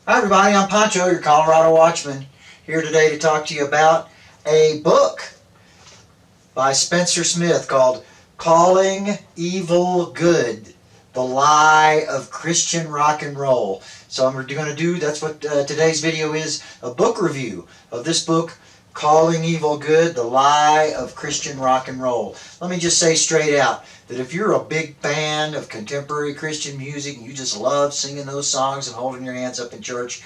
Hi everybody, I'm Pancho, your Colorado Watchman, here today to talk to you about a book by Spencer Smith called Calling Evil Good, The Lie of Christian Rock and Roll. So I'm going to do, that's what today's video is, a book review of this book, Calling Evil Good, The Lie of Christian Rock and Roll. Let me just say straight out that if you're a big fan of contemporary Christian music and you just love singing those songs and holding your hands up in church,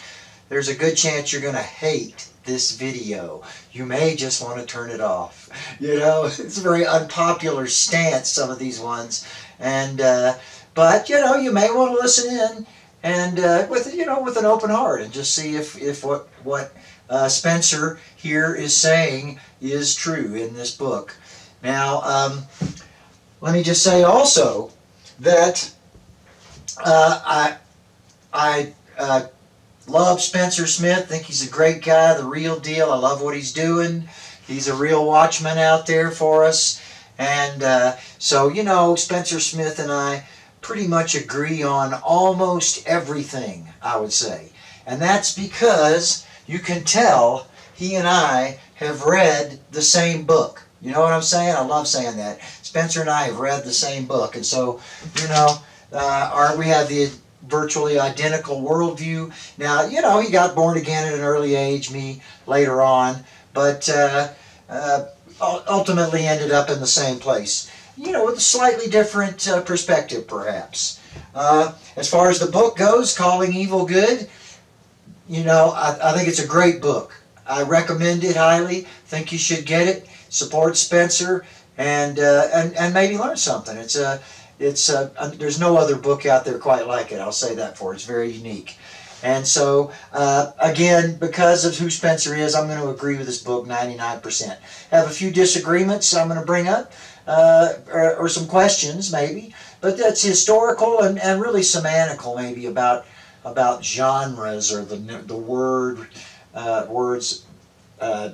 there's a good chance you're going to hate this video. You may just want to turn it off. You know, it's a very unpopular stance, some of these ones. And but you know, you may want to listen in and with an open heart and just see if what Spencer here is saying is true in this book. Now, let me just say also that I love Spencer Smith. Think he's a great guy, the real deal. I love what he's doing. He's a real watchman out there for us. And so, you know, Spencer Smith and I pretty much agree on almost everything, I would say. And that's because you can tell he and I have read the same book. You know what I'm saying? I love saying that. Spencer and I have read the same book. And so, you know, we have the virtually identical worldview. Now, you know, he got born again at an early age, me later on, but ultimately ended up in the same place. You know, with a slightly different perspective, perhaps. As far as the book goes, Calling Evil Good, you know, I think it's a great book. I recommend it highly. Think you should get it. Support Spencer and maybe learn something. There's no other book out there quite like it. I'll say that for it. It's very unique. And so, again, because of who Spencer is, I'm going to agree with this book 99%. Have a few disagreements I'm going to bring up, or some questions maybe, but that's historical and really semantical maybe about genres or the words,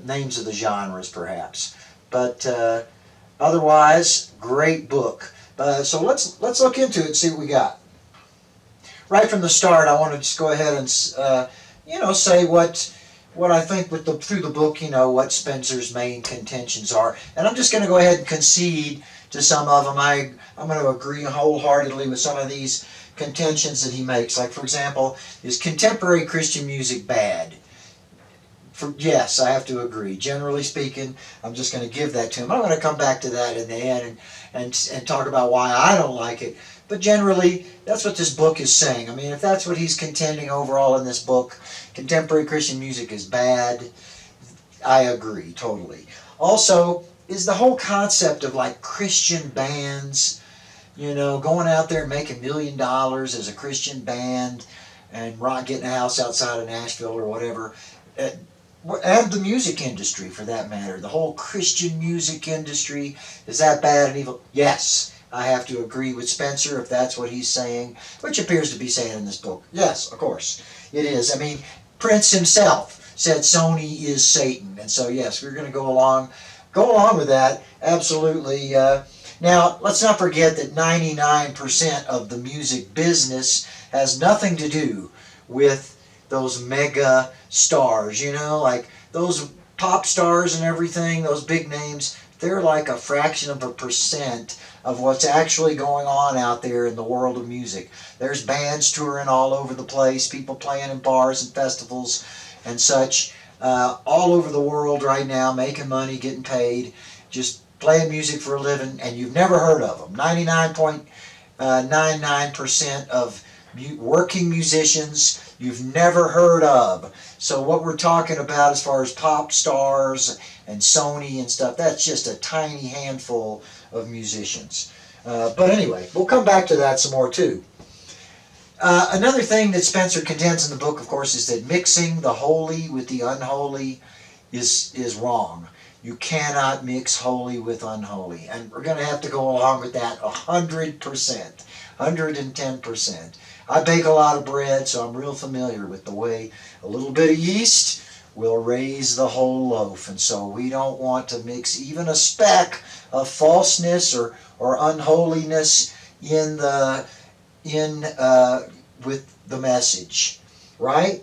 names of the genres perhaps. But otherwise, great book. So let's look into it and see what we got. Right from the start, I want to just go ahead and say what I think through the book, you know, what Spencer's main contentions are. And I'm just going to go ahead and concede to some of them. I'm going to agree wholeheartedly with some of these contentions that he makes. Like, for example, is contemporary Christian music bad? Yes, I have to agree. Generally speaking, I'm just going to give that to him. I'm going to come back to that in the end and talk about why I don't like it. But generally, that's what this book is saying. I mean, if that's what he's contending overall in this book, contemporary Christian music is bad, I agree totally. Also, is the whole concept of like Christian bands, you know, going out there and making $1 million as a Christian band and getting a house outside of Nashville or whatever, and the music industry for that matter, the whole Christian music industry, is that bad and evil? Yes, I have to agree with Spencer if that's what he's saying, which appears to be saying in this book. Yes, of course, it is. I mean, Prince himself said Sony is Satan, and so yes, we're going to go along with that, absolutely. Now, let's not forget that 99% of the music business has nothing to do with those mega stars, you know, like those pop stars and everything, those big names, they're like a fraction of a percent of what's actually going on out there in the world of music. There's bands touring all over the place, people playing in bars and festivals and such, all over the world right now, making money, getting paid, just playing music for a living, and you've never heard of them. 99.99% of working musicians you've never heard of. So what we're talking about as far as pop stars and Sony and stuff, that's just a tiny handful of musicians. But anyway, we'll come back to that some more too. Another thing that Spencer contends in the book, of course, is that mixing the holy with the unholy is wrong. You cannot mix holy with unholy. And we're going to have to go along with that 100%, 110%. I bake a lot of bread, so I'm real familiar with the way a little bit of yeast will raise the whole loaf. And so we don't want to mix even a speck of falseness or unholiness with the message, right?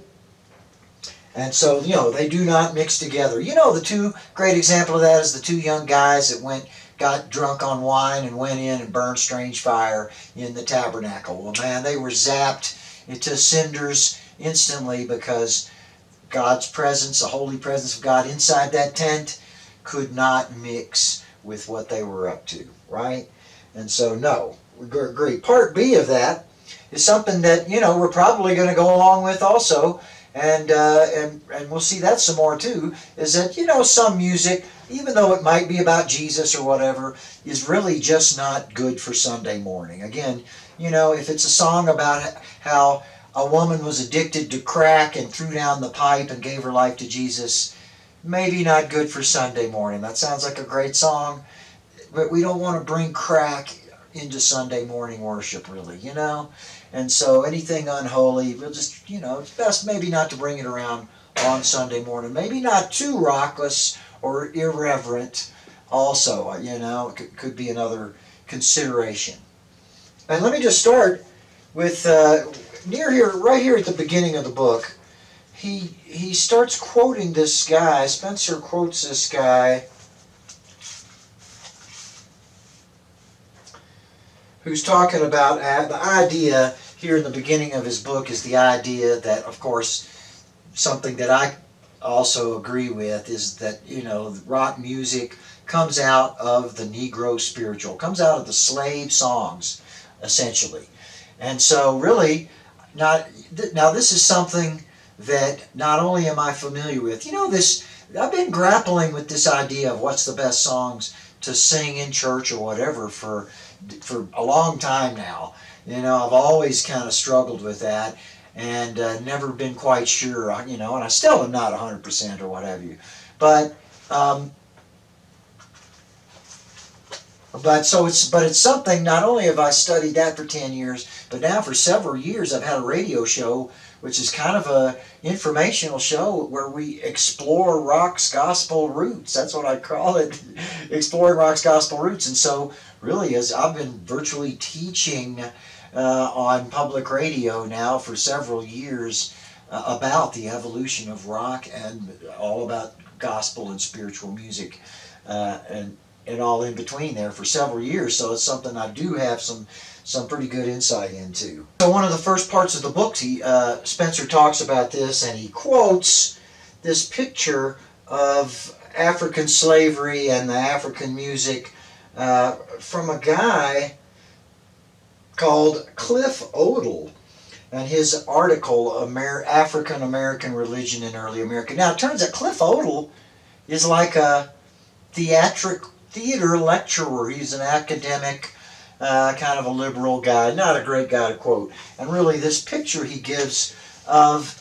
And so, they do not mix together. The two great example of that is the two young guys that got drunk on wine and went in and burned strange fire in the tabernacle. Well, man, they were zapped into cinders instantly because God's presence, the holy presence of God inside that tent, could not mix with what they were up to, right? And so, no, we agree. Part B of that is something that, we're probably going to go along with also, and we'll see that some more too, is that, some music, even though it might be about Jesus or whatever, is really just not good for Sunday morning. Again, if it's a song about how a woman was addicted to crack and threw down the pipe and gave her life to Jesus, maybe not good for Sunday morning. That sounds like a great song, but we don't want to bring crack into Sunday morning worship, really, And so anything unholy, we'll just, it's best maybe not to bring it around on Sunday morning. Maybe not too raucous or irreverent also, could be another consideration. And let me just start with near here, right here at the beginning of the book. He starts quoting this guy. Spencer quotes this guy who's talking about the idea here in the beginning of his book is the idea that, of course, something that I also agree with is that, rock music comes out of the Negro spiritual, comes out of the slave songs, essentially. And so really, now this is something that not only am I familiar with, I've been grappling with this idea of what's the best songs to sing in church or whatever for a long time now. I've always kind of struggled with that and never been quite sure, and I still am not 100% or what have you. But it's something. Not only have I studied that for 10 years, but now for several years I've had a radio show which is kind of a informational show where we explore rock's gospel roots. That's what I call it, exploring rock's gospel roots. And so really, as I've been virtually teaching on public radio now for several years about the evolution of rock and all about gospel and spiritual music and all in between there for several years. So it's something I do have some pretty good insight into. So one of the first parts of the book, Spencer talks about this, and he quotes this picture of African slavery and the African music from a guy called Cliff Odell and his article, African American Religion in Early America. Now it turns out Cliff Odell is like a theater lecturer. He's an academic, kind of a liberal guy, not a great guy to quote. And really this picture he gives of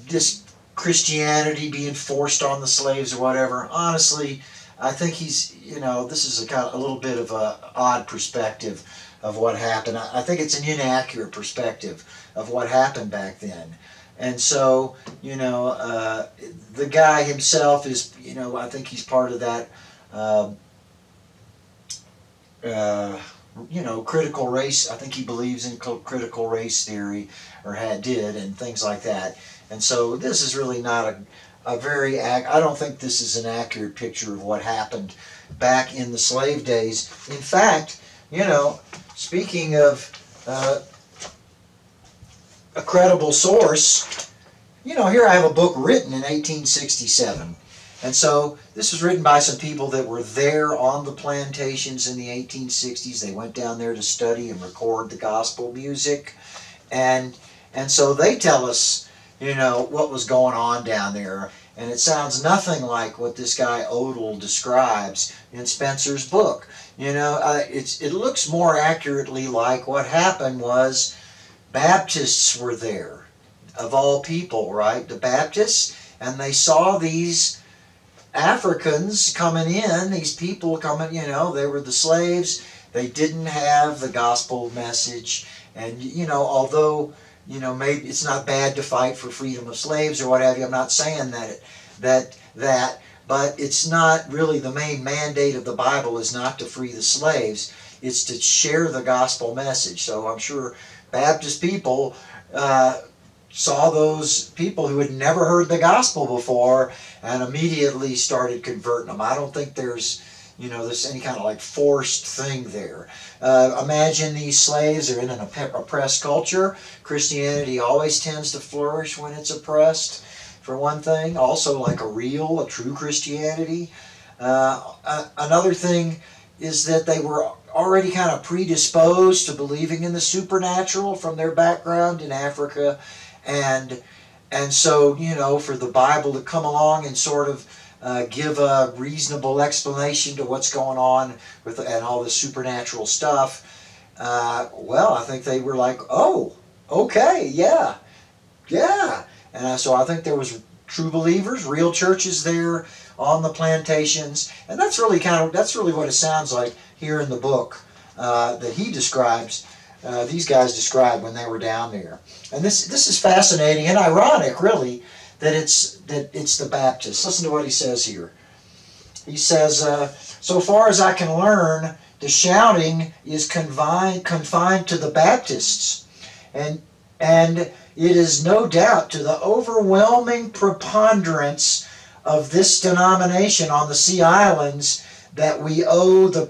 this Christianity being forced on the slaves or whatever, honestly, I think he's, this is a little bit of an odd perspective of what happened. I think it's an inaccurate perspective of what happened back then. And so, the guy himself is, I think he's part of that, critical race. I think he believes in critical race theory, or did, and things like that. And so this is really not I don't think this is an accurate picture of what happened back in the slave days. In fact, speaking of a credible source, here I have a book written in 1867. And so this was written by some people that were there on the plantations in the 1860s. They went down there to study and record the gospel music. And so they tell us, what was going on down there. And it sounds nothing like what this guy Odell describes in Spencer's book. It looks more accurately like what happened was Baptists were there, of all people, right? The Baptists, and they saw these Africans coming in, these people coming, they were the slaves. They didn't have the gospel message. And, although, maybe it's not bad to fight for freedom of slaves or what have you. I'm not saying that, but it's not really the main mandate of the Bible is not to free the slaves. It's to share the gospel message. So I'm sure Baptist people saw those people who had never heard the gospel before and immediately started converting them. I don't think there's any kind of like forced thing there. Imagine these slaves are in an oppressed culture. Christianity always tends to flourish when it's oppressed, for one thing. Also, like a true Christianity. Another thing is that they were already kind of predisposed to believing in the supernatural from their background in Africa, and so for the Bible to come along and sort of give a reasonable explanation to what's going on and all this supernatural stuff, well, I think they were like, oh, okay, yeah, and so I think there was true believers, real churches there on the plantations, and that's really what it sounds like here in the book that he describes. These guys described when they were down there, and this is fascinating and ironic, really, that it's the Baptists. Listen to what he says here. He says, so far as I can learn, the shouting is confined to the Baptists, and it is no doubt to the overwhelming preponderance of this denomination on the Sea Islands that we owe the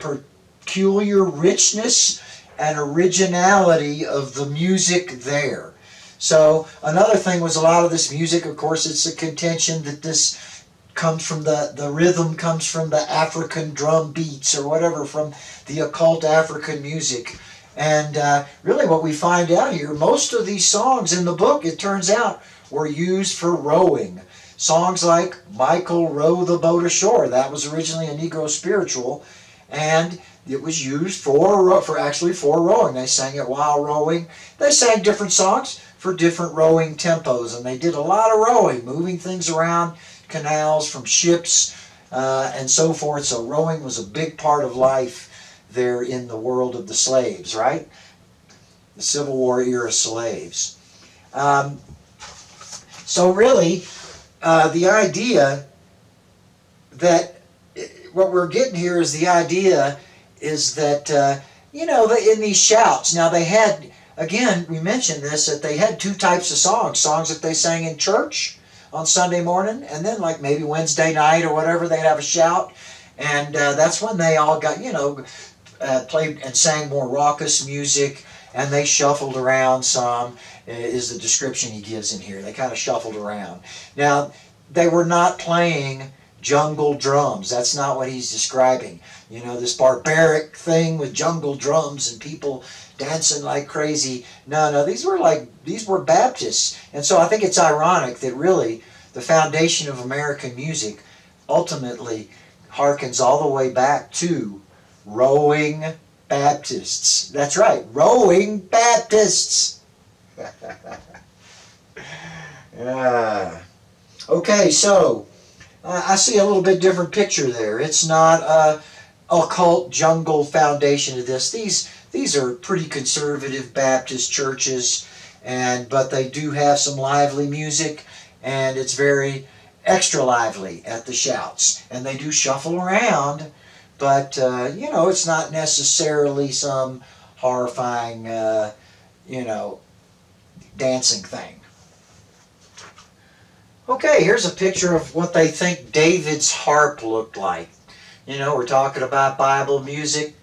peculiar richness and originality of the music there. So another thing was a lot of this music, of course, it's a contention that this comes from the rhythm comes from the African drum beats or whatever, from the occult African music. And really what we find out here, most of these songs in the book, it turns out, were used for rowing. Songs like Michael Row the Boat Ashore, that was originally a Negro spiritual, and it was used for rowing. They sang it while rowing. They sang different songs for different rowing tempos, and they did a lot of rowing, moving things around canals from ships and so forth. So rowing was a big part of life there in the world of the slaves, right? The Civil War era slaves. So really, the idea that what we're getting here is the idea is that, in these shouts, now they had, again, we mentioned this, that they had two types of songs that they sang in church on Sunday morning, and then like maybe Wednesday night or whatever, they'd have a shout, and that's when they all got, played and sang more raucous music, and they shuffled around some, is the description he gives in here. They kind of shuffled around. Now, they were not playing jungle drums. That's not what he's describing. This barbaric thing with jungle drums and people dancing like crazy. No, these were Baptists. And so I think it's ironic that really the foundation of American music ultimately harkens all the way back to rowing Baptists. That's right, rowing Baptists. Yeah. Okay, so I see a little bit different picture there. It's not a occult jungle foundation of this. These are pretty conservative Baptist churches, but they do have some lively music, and it's very extra lively at the shouts. And they do shuffle around, but it's not necessarily some horrifying, dancing thing. Okay, here's a picture of what they think David's harp looked like. We're talking about Bible music.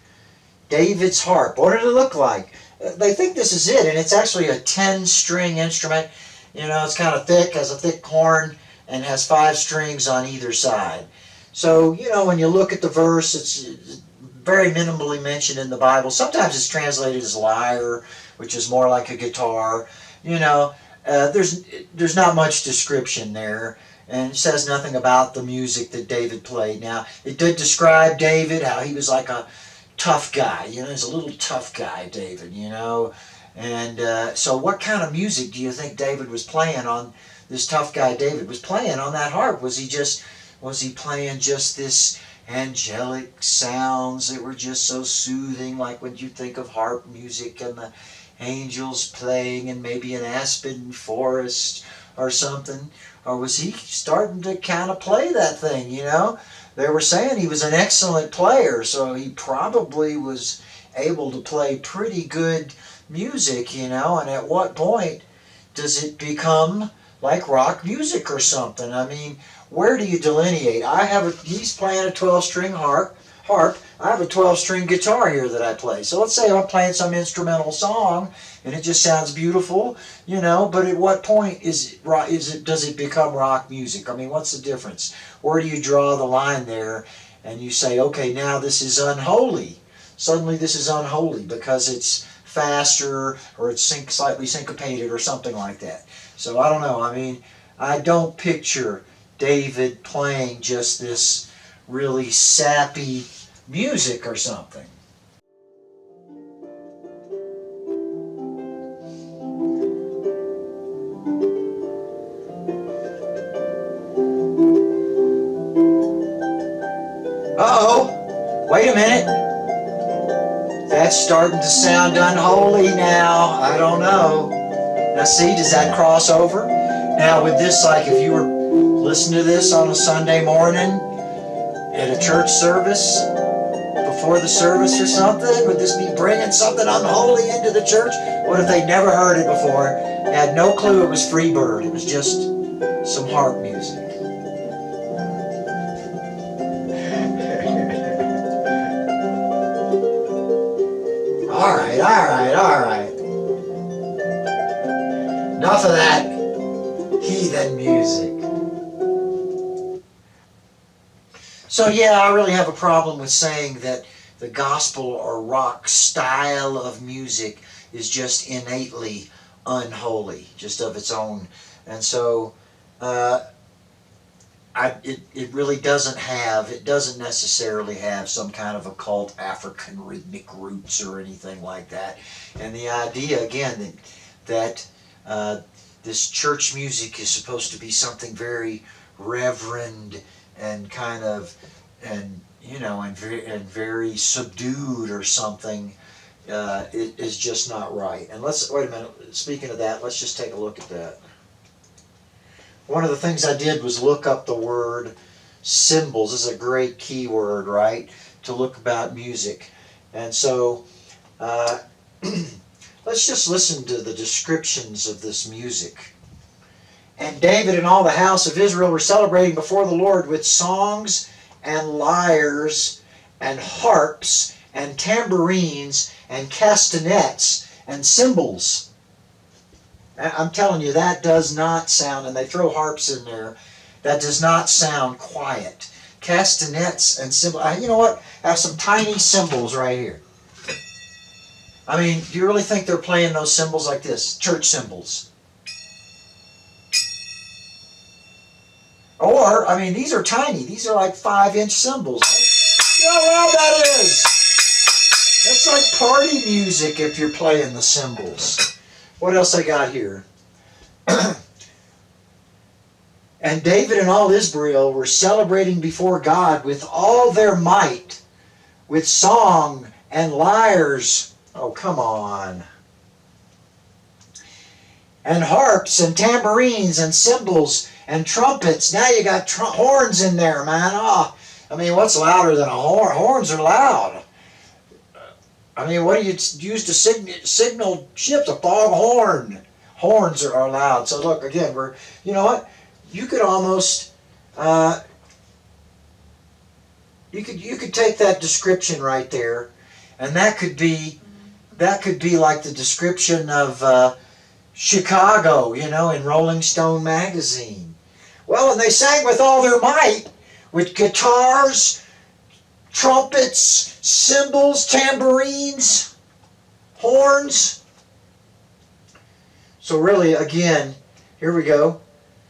David's harp, what did it look like? They think this is it, and it's actually a 10-string instrument. It's kind of thick, has a thick horn, and has 5 strings on either side. So, when you look at the verse, it's very minimally mentioned in the Bible. Sometimes it's translated as lyre, which is more like a guitar. There's not much description there, and it says nothing about the music that David played. Now, it did describe David, how he was like a tough guy. He's a little tough guy, David, And so what kind of music do you think David was playing on, this tough guy David was playing on that harp? Was he playing just this angelic sounds that were just so soothing, like when you think of harp music and the angels playing in maybe an aspen forest or something? Or was he starting to kind of play that thing, They were saying he was an excellent player, so he probably was able to play pretty good music, And at what point does it become like rock music or something? I mean, where do you delineate? He's playing a 12-string harp. I have a 12-string guitar here that I play. So let's say I'm playing some instrumental song and it just sounds beautiful, but at what point does it become rock music? I mean, what's the difference? Where do you draw the line there and you say, okay, now this is unholy. Suddenly this is unholy because it's faster or it's slightly syncopated or something like that. So I don't know. I mean, I don't picture David playing just this really sappy music or something. Uh-oh, wait a minute. That's starting to sound unholy now. I don't know. Now see, does that cross over? Now with this, like if you were listening to this on a Sunday morning at a church service, before the service or something, would this be bringing something unholy into the church? What if they never heard it before, had no clue it was Freebird, it was just some harp music? All right. Enough of that heathen music. So yeah, I really have a problem with saying that the gospel or rock style of music is just innately unholy, just of its own. And so it really doesn't necessarily have some kind of occult African rhythmic roots or anything like that. And the idea, again, that this church music is supposed to be something very reverend and kind of, and very subdued or something, it is just not right. And wait a minute, speaking of that, let's just take a look at that. One of the things I did was look up the word cymbals. This is a great keyword, right, to look about music. And so let's just listen to the descriptions of this music. And David and all the house of Israel were celebrating before the Lord with songs and lyres and harps and tambourines and castanets and cymbals. I'm telling you, that does not sound, and they throw harps in there, that does not sound quiet. Castanets and cymbals. You know what? I have some tiny cymbals right here. I mean, do you really think they're playing those cymbals like this? Church cymbals. Or, I mean, these are tiny. These are like 5-inch cymbals. Right? You know how loud that is? That's like party music if you're playing the cymbals. What else I got here? And David and all Israel were celebrating before God with all their might, with song and lyres. Oh, come on. And harps and tambourines and cymbals and trumpets. Now you got horns in there, man. Oh, I mean, what's louder than a horn? Horns are loud. I mean, what do you use to signal ships? A foghorn. Horns are loud. So look, again, you know what? You could almost, you could take that description right there, and that could be like the description of Chicago, in Rolling Stone magazine. Well, and they sang with all their might, with guitars, trumpets, cymbals, tambourines, horns. So really, again, here we go.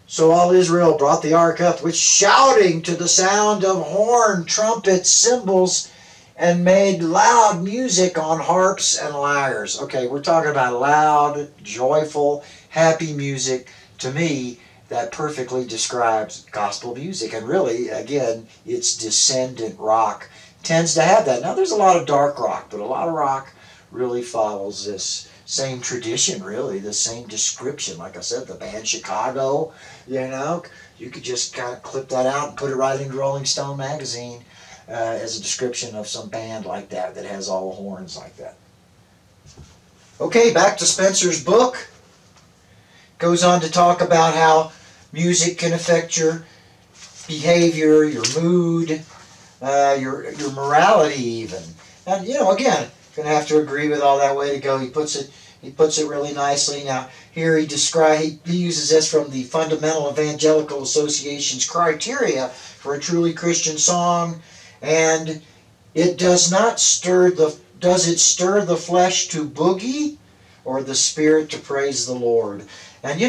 So all Israel brought the ark up with shouting to the sound of horn, trumpets, cymbals, and made loud music on harps and lyres. Okay, we're talking about loud, joyful, happy music. To me, that perfectly describes gospel music. And really, again, it's descendant rock. Tends to have that. Now, there's a lot of dark rock, but a lot of rock really follows this same tradition, really, the same description. Like I said, the band Chicago, you could just kind of clip that out and put it right into Rolling Stone magazine as a description of some band like that has all the horns like that. Okay, back to Spencer's book. Goes on to talk about how music can affect your behavior, your mood, your morality even. And again, gonna have to agree with all that. Way to go. He puts it really nicely. Now here he uses this from the Fundamental Evangelical Association's criteria for a truly Christian song, and it does it stir the flesh to boogie, or the spirit to praise the Lord? And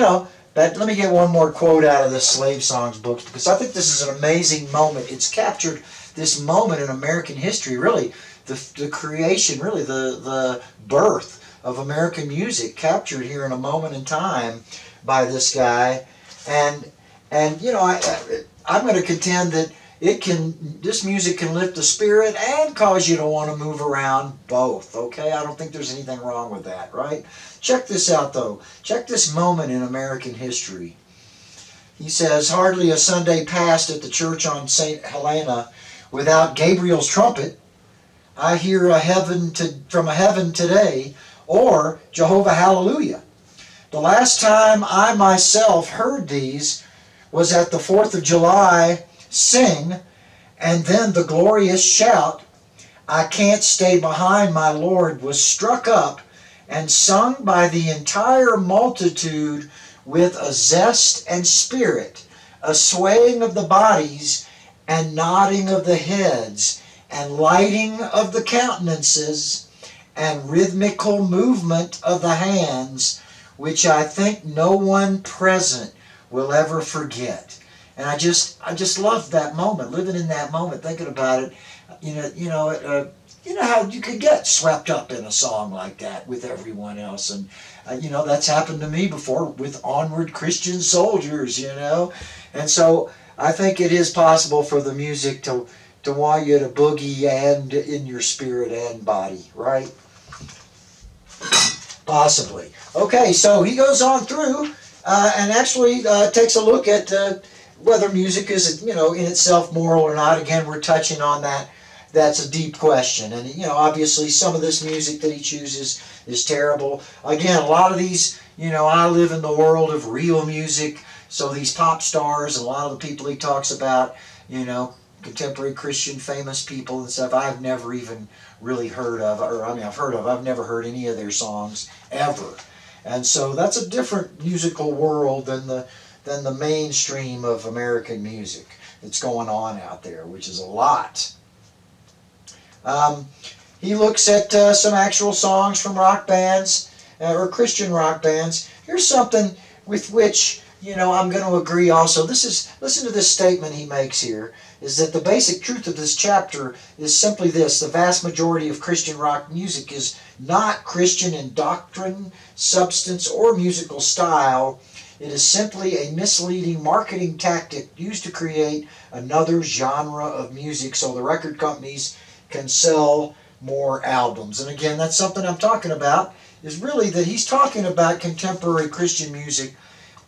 let me get one more quote out of this Slave Songs book, because I think this is an amazing moment. It's captured this moment in American history, really, the creation, really the birth of American music, captured here in a moment in time by this guy. And I'm going to contend that this music can lift the spirit and cause you to want to move around both. Okay, I don't think there's anything wrong with that, right? Check this out, though. Check this moment in American history. He says, hardly a Sunday passed at the church on St. Helena without Gabriel's trumpet, I hear from a heaven today, or Jehovah Hallelujah. The last time I myself heard these was at the 4th of July sing, and then the glorious shout, I can't stay behind my Lord, was struck up and sung by the entire multitude with a zest and spirit, a swaying of the bodies and nodding of the heads and lighting of the countenances and rhythmical movement of the hands, which I think no one present will ever forget. And I just loved that moment, living in that moment, thinking about it. You know how you could get swept up in a song like that with everyone else, and that's happened to me before with Onward Christian Soldiers, and so I think it is possible for the music to want you to boogie and in your spirit and body, right? Possibly. Okay, so he goes on through and actually takes a look at whether music is, in itself moral or not. Again, we're touching on that. That's a deep question. And, obviously some of this music that he chooses is terrible. Again, a lot of these, I live in the world of real music. So these pop stars and a lot of the people he talks about, contemporary Christian famous people and stuff, I've never even really heard of, I've never heard any of their songs ever. And so that's a different musical world than the mainstream of American music that's going on out there, which is a lot. He looks at some actual songs from rock bands or Christian rock bands. Here's something with which I'm going to agree also. Listen to this statement he makes here, is that the basic truth of this chapter is simply this: the vast majority of Christian rock music is not Christian in doctrine, substance, or musical style. It is simply a misleading marketing tactic used to create another genre of music so the record companies can sell more albums. And again, that's something I'm talking about, is really that he's talking about contemporary Christian music,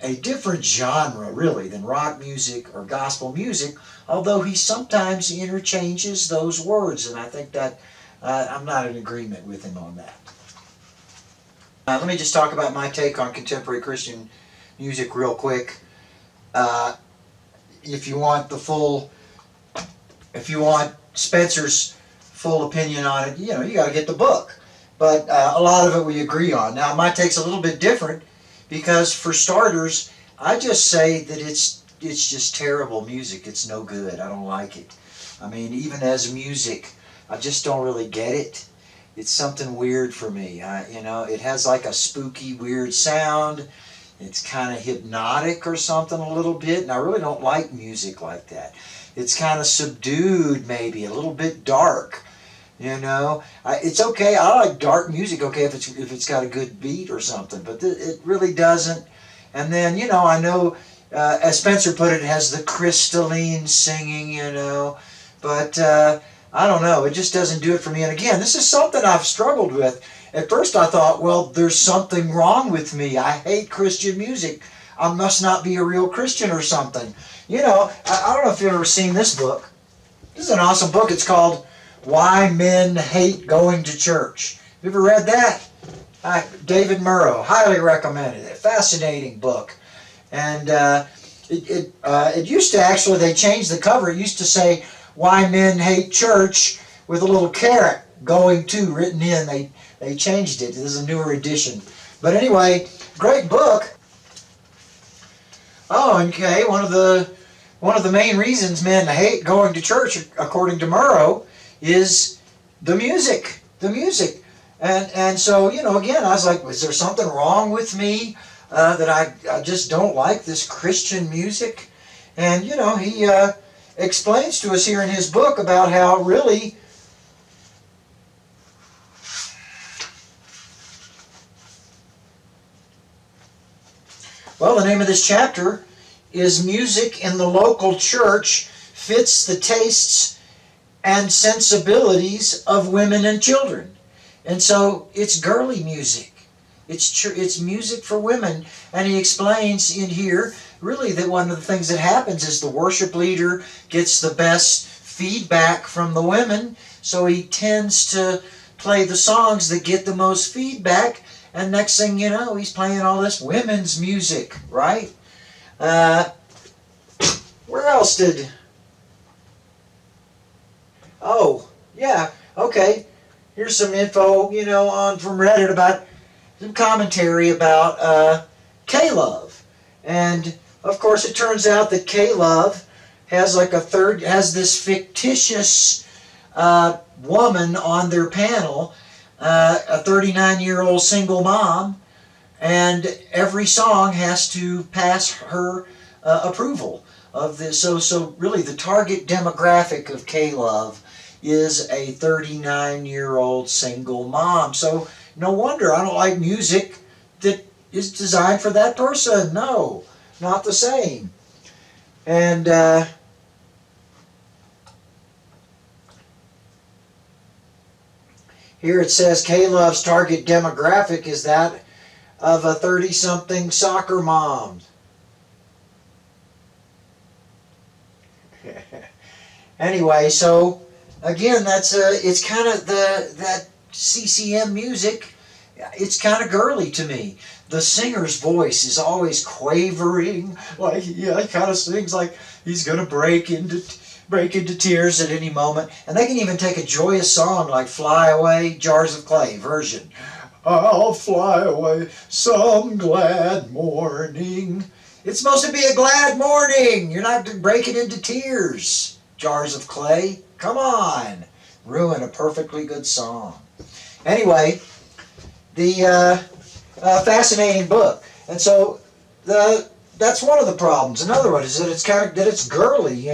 a different genre really than rock music or gospel music, although he sometimes interchanges those words, and I think that I'm not in agreement with him on that. Let me just talk about my take on contemporary Christian music real quick. If you want Spencer's full opinion on it, you got to get the book. But a lot of it we agree on. Now, my take's a little bit different, because for starters, I just say that it's just terrible music. It's no good. I don't like it. I mean, even as music, I just don't really get it. It's something weird for me. It has like a spooky, weird sound. It's kind of hypnotic or something a little bit, and I really don't like music like that. It's kind of subdued, maybe a little bit dark. It's okay. I like dark music, okay, if it's got a good beat or something, but it really doesn't. And then, I know, as Spencer put it, it has the crystalline singing, but I don't know. It just doesn't do it for me. And again, this is something I've struggled with. At first I thought, well, there's something wrong with me. I hate Christian music. I must not be a real Christian or something. I don't know if you've ever seen this book. This is an awesome book. It's called Why Men Hate Going to Church. Have you ever read that? David Murrow, highly recommended it. Fascinating book. And it used to actually, they changed the cover. It used to say, Why Men Hate Church, with a little caret going to written in. They changed it. This is a newer edition. But anyway, great book. Oh, okay. One of the main reasons men hate going to church, according to Murrow, is the music. The music. And so, again, I was like, is there something wrong with me that I just don't like this Christian music? And, he explains to us here in his book about how really well, the name of this chapter is Music in the Local Church Fits the Tastes and Sensibilities of Women and Children. And so it's girly music. It's music for women. And he explains in here really that one of the things that happens is the worship leader gets the best feedback from the women. So he tends to play the songs that get the most feedback. And next thing you know, he's playing all this women's music, right? Where else did... Oh, yeah, okay. Here's some info, on from Reddit about some commentary about K-Love. And, of course, it turns out that K-Love has has this fictitious woman on their panel, a 39-year-old single mom, and every song has to pass her approval of this. So really the target demographic of K-Love is a 39-year-old single mom. So no wonder I don't like music that is designed for that person. No, not the same. And here it says K-Love's target demographic is that of a 30-something soccer mom. Anyway, so again, it's kind of that CCM music. It's kind of girly to me. The singer's voice is always quavering, like he kind of sings like he's gonna break into tears at any moment. And they can even take a joyous song like "Fly Away, Jars of Clay" version. I'll fly away some glad morning. It's supposed to be a glad morning. You're not breaking into tears. Jars of Clay. Come on. Ruin a perfectly good song. Anyway, the fascinating book. And so that's one of the problems. Another one is that it's girly,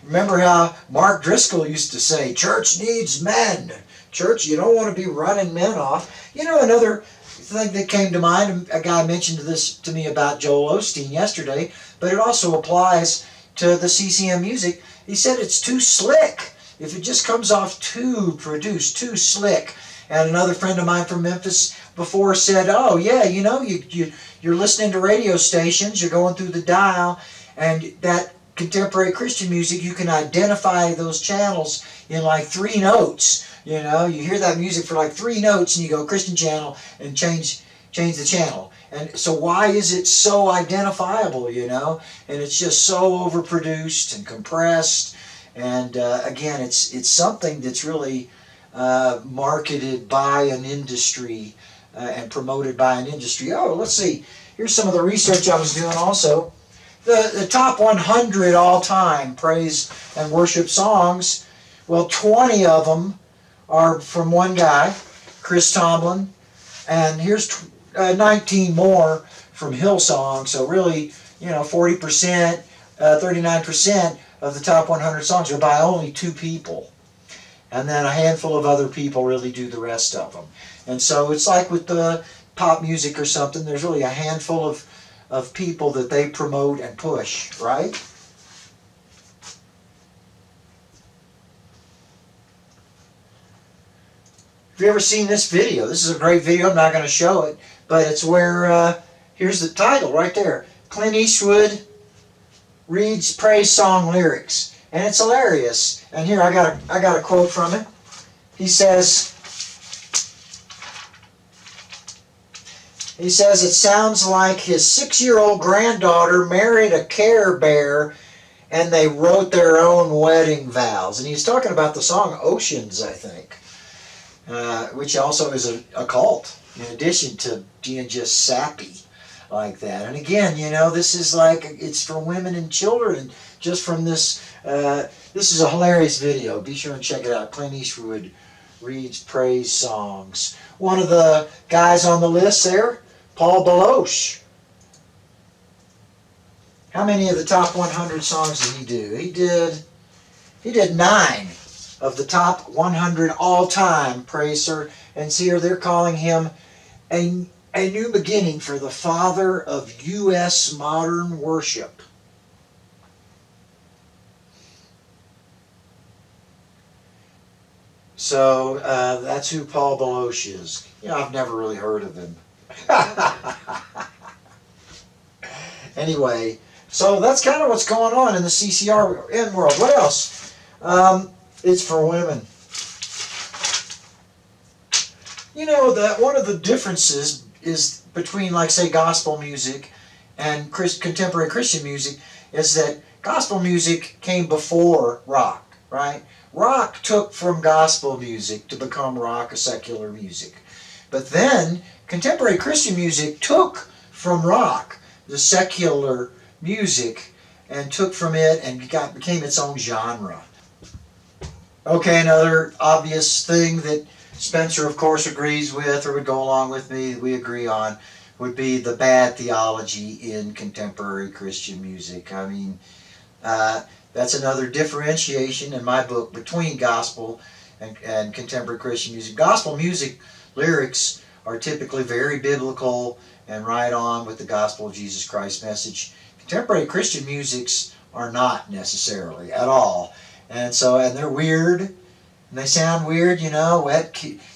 Remember how Mark Driscoll used to say, church needs men. Church, you don't want to be running men off. Another thing that came to mind, a guy mentioned this to me about Joel Osteen yesterday, but it also applies to the CCM music. He said it's too slick. If it just comes off too produced, too slick. And another friend of mine from Memphis before said, oh yeah, you're listening to radio stations, you're going through the dial, and that contemporary Christian music, you can identify those channels in like 3 notes. You hear that music for like 3 notes and you go Christian channel and change the channel. And so why is it so identifiable, And it's just so overproduced and compressed. And again, it's something that's really marketed by an industry and promoted by an industry. Oh, let's see. Here's some of the research I was doing also. The top 100 all-time praise and worship songs, well, 20 of them are from one guy, Chris Tomlin, and here's 19 more from Hillsong. So really, 40%, 39% of the top 100 songs are by only 2 people. And then a handful of other people really do the rest of them. And so it's like with the pop music or something, there's really a handful of people that they promote and push, right? Have you ever seen this video? This is a great video. I'm not going to show it, but it's where, here's the title right there. Clint Eastwood reads praise song lyrics. And it's hilarious. And here I got a quote from it. He says, He says it sounds like his 6-year-old granddaughter married a Care Bear and they wrote their own wedding vows. And he's talking about the song Oceans, I think, which also is a cult, in addition to being just sappy like that. And again, this is like, it's for women and children, just from this. This is a hilarious video. Be sure and check it out. Clint Eastwood reads praise songs. One of the guys on the list there, Paul Baloche. How many of the top 100 songs did he do? He did 9 of the top 100 all-time praise. And see here, they're calling him a new beginning for the father of U.S. modern worship. So that's who Paul Baloche is. I've never really heard of him. Anyway, so that's kind of what's going on in the CCRN world. What else? It's for women. That one of the differences is between, like, say, gospel music and contemporary Christian music is that gospel music came before rock, right? Rock took from gospel music to become rock, a secular music. But then contemporary Christian music took from rock, the secular music, and took from it and became its own genre. Okay, another obvious thing that Spencer, of course, agrees with, or would go along with me, we agree on, would be the bad theology in contemporary Christian music. I mean, that's another differentiation in my book between gospel and contemporary Christian music. Gospel music lyrics are typically very biblical and right on with the gospel of Jesus Christ's message. Contemporary Christian musics are not necessarily at all. And they're weird, and they sound weird,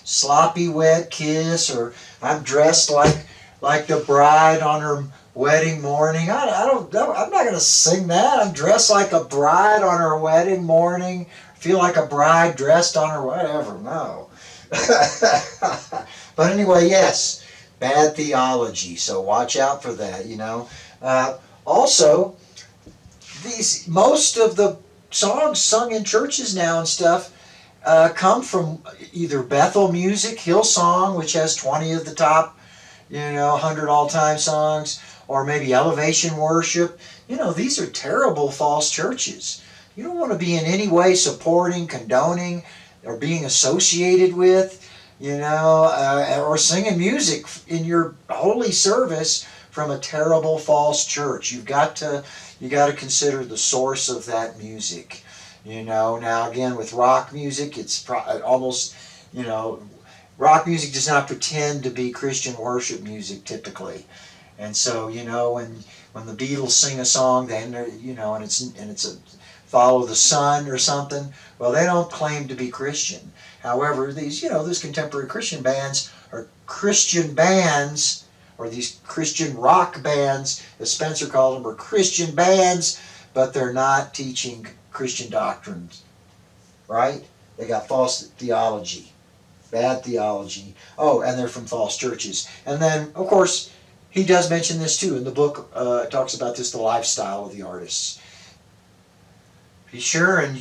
sloppy wet kiss, or I'm dressed like the bride on her wedding morning. I'm not going to sing that. I'm dressed like a bride on her wedding morning. Feel like a bride dressed on her whatever. No. But anyway, yes, bad theology. So watch out for that, Also, most of the songs sung in churches now and stuff come from either Bethel music, Hillsong, which has 20 of the top 100 all-time songs, or maybe Elevation Worship. These are terrible false churches. You don't want to be in any way supporting, condoning, or being associated with, or singing music in your holy service from a terrible false church. You got to consider the source of that music. Now again, with rock music, it's almost, rock music does not pretend to be Christian worship music typically. And so, when the Beatles sing a song, then and it's a Follow the Sun or something, well, they don't claim to be Christian. However, these contemporary Christian bands are Christian bands, or these Christian rock bands, as Spencer called them, are Christian bands, but they're not teaching Christian doctrines, right? They got false theology, bad theology. Oh, and they're from false churches. And then, of course, he does mention this too in the book. It talks about this, the lifestyle of the artists. Be sure and,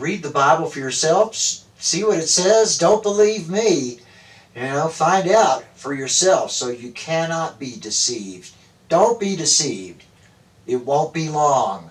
read the Bible for yourself. See what it says. Don't believe me. Find out for yourself so you cannot be deceived. Don't be deceived. It won't be long.